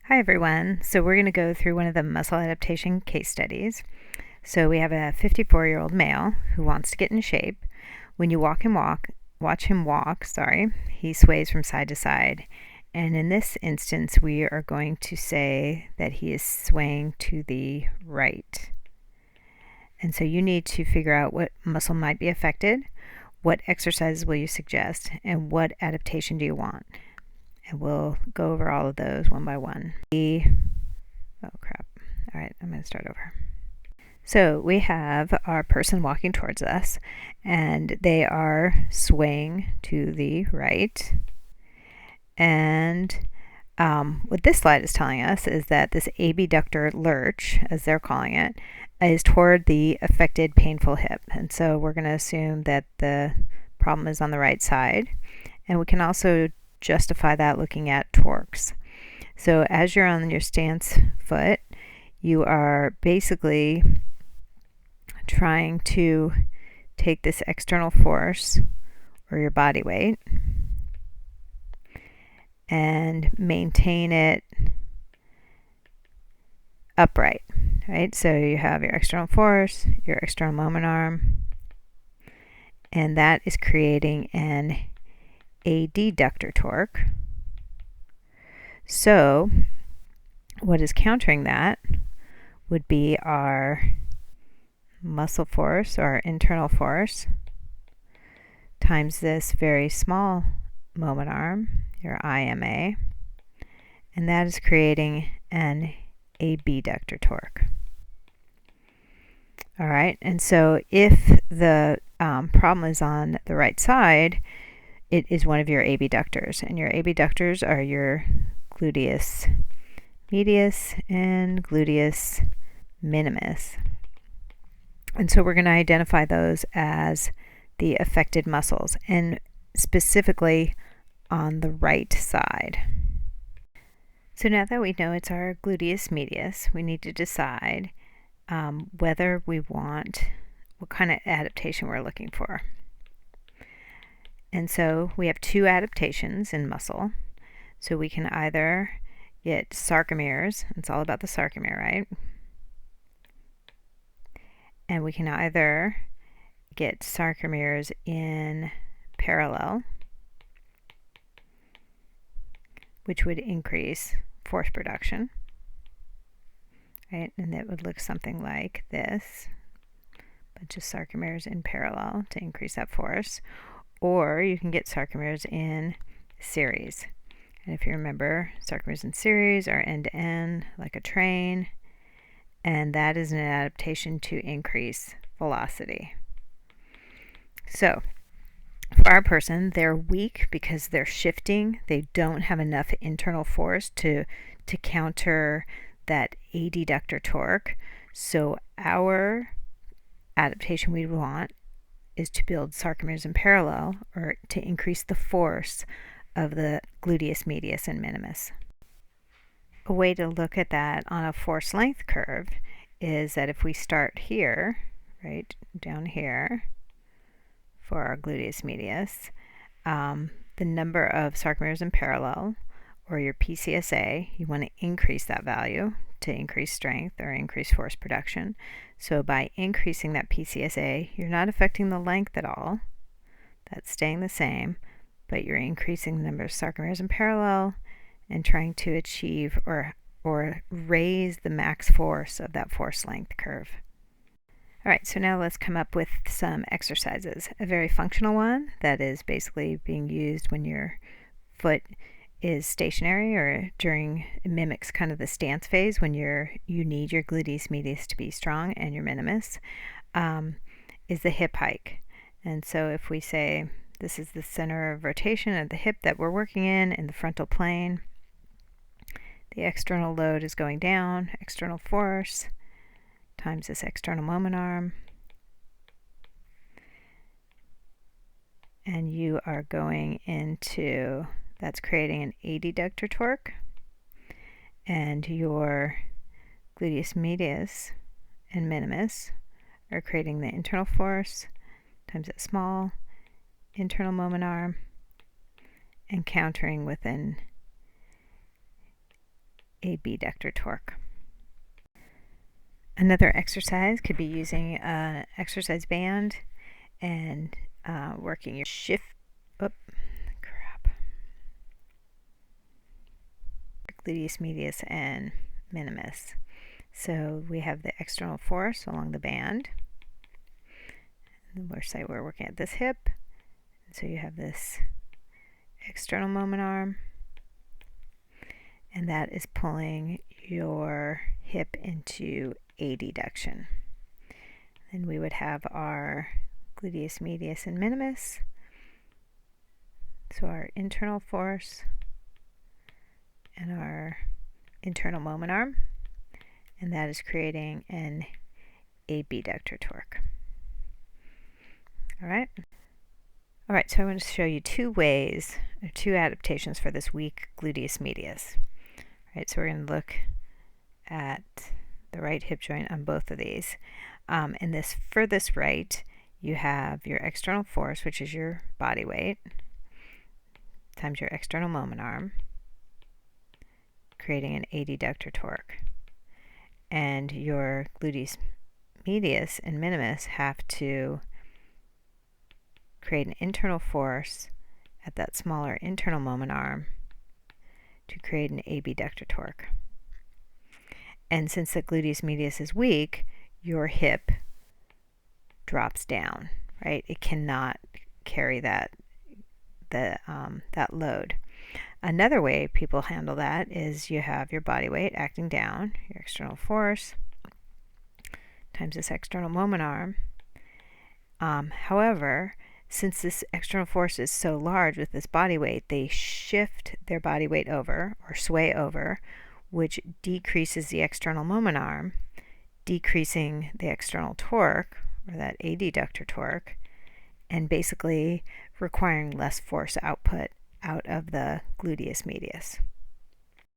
Hi everyone. So we're going to go through one of the muscle adaptation case studies. So we have a 54-year-old male who wants to get in shape. When you watch him walk, he sways from side to side. And in this instance, we are going to say that he is swaying to the right. And so you need to figure out what muscle might be affected, what exercises will you suggest, and what adaptation do you want. And we'll go over all of those one by one. Oh crap. All right, I'm going to start over. So we have our person walking towards us, and they are swaying to the right. And what this slide is telling us is that this abductor lurch, as they're calling it, is toward the affected painful hip. And so we're going to assume that the problem is on the right side. And we can also justify that looking at torques. So as you're on your stance foot, you are basically trying to take this external force, or your body weight, and maintain it upright, right? So you have your external force, your external moment arm, and that is creating an adductor torque. So what is countering that would be our muscle force, or our internal force, times this very small moment arm, your IMA, and that is creating an abductor torque. All right, and so if the problem is on the right side, it is one of your abductors, and your abductors are your gluteus medius and gluteus minimus. And so we're going to identify those as the affected muscles, and specifically on the right side. So now that we know it's our gluteus medius, we need to decide whether we want, what kind of adaptation we're looking for. And so we have two adaptations in muscle. So we can either get sarcomeres, it's all about the sarcomere, right? And we can either get sarcomeres in parallel, which would increase force production, right? And it would look something like this, a bunch of sarcomeres in parallel to increase that force. Or you can get sarcomeres in series. And if you remember, sarcomeres in series are end to end, like a train, and that is an adaptation to increase velocity. So for our person, they're weak because they're shifting. They don't have enough internal force to counter that adductor torque. So our adaptation we want is to build sarcomeres in parallel, or to increase the force of the gluteus medius and minimus. A way to look at that on a force length curve is that if we start here, right down here, for our gluteus medius, the number of sarcomeres in parallel, or your PCSA, you want to increase that value to increase strength or increase force production. So by increasing that PCSA, you're not affecting the length at all. That's staying the same, but you're increasing the number of sarcomeres in parallel and trying to achieve or raise the max force of that force length curve. All right, so now let's come up with some exercises. A very functional one that is basically being used when your foot is stationary, or it mimics kind of the stance phase when you need your gluteus medius to be strong and your minimus, is the hip hike. And so if we say this is the center of rotation of the hip that we're working in the frontal plane, the external load is going down, external force times this external moment arm, and you are going into, that's creating an adductor torque, and your gluteus medius and minimus are creating the internal force times that small internal moment arm, and countering with an abductor torque. Another exercise could be using an exercise band and working your gluteus medius and minimus. So we have the external force along the band. And we're working at this hip. So you have this external moment arm, and that is pulling your hip into adduction. Then we would have our gluteus medius and minimus. So our internal force and our internal moment arm, and that is creating an abductor torque. All right, so I'm going to show you two ways, or two adaptations for this weak gluteus medius. All right, so we're going to look at the right hip joint on both of these. In this furthest right, you have your external force, which is your body weight, times your external moment arm, creating an adductor torque. And your gluteus medius and minimus have to create an internal force at that smaller internal moment arm to create an abductor torque. And since the gluteus medius is weak, your hip drops down, right? It cannot carry that load. Another way people handle that is you have your body weight acting down, your external force, times this external moment arm. However, since this external force is so large with this body weight, they shift their body weight over, or sway over, which decreases the external moment arm, decreasing the external torque, or that adductor torque, and basically requiring less force output out of the gluteus medius.